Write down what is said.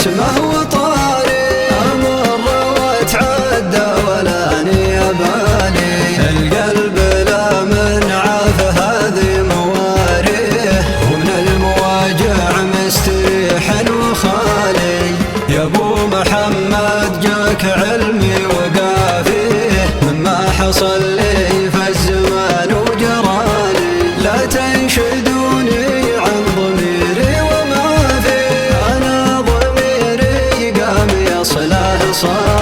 اسمه وطاري، أمر واتعدى ولاني أبالي، القلب لا من عافى هذه مواريه، ومن المواجع مستريح وخالي. يا ابو محمد جاك علمي وقافيه، مما حصل لي في الزمان وجرالي، لا تنشدوني عن ضميري وما فيه، أنا ضميري قام يصله صار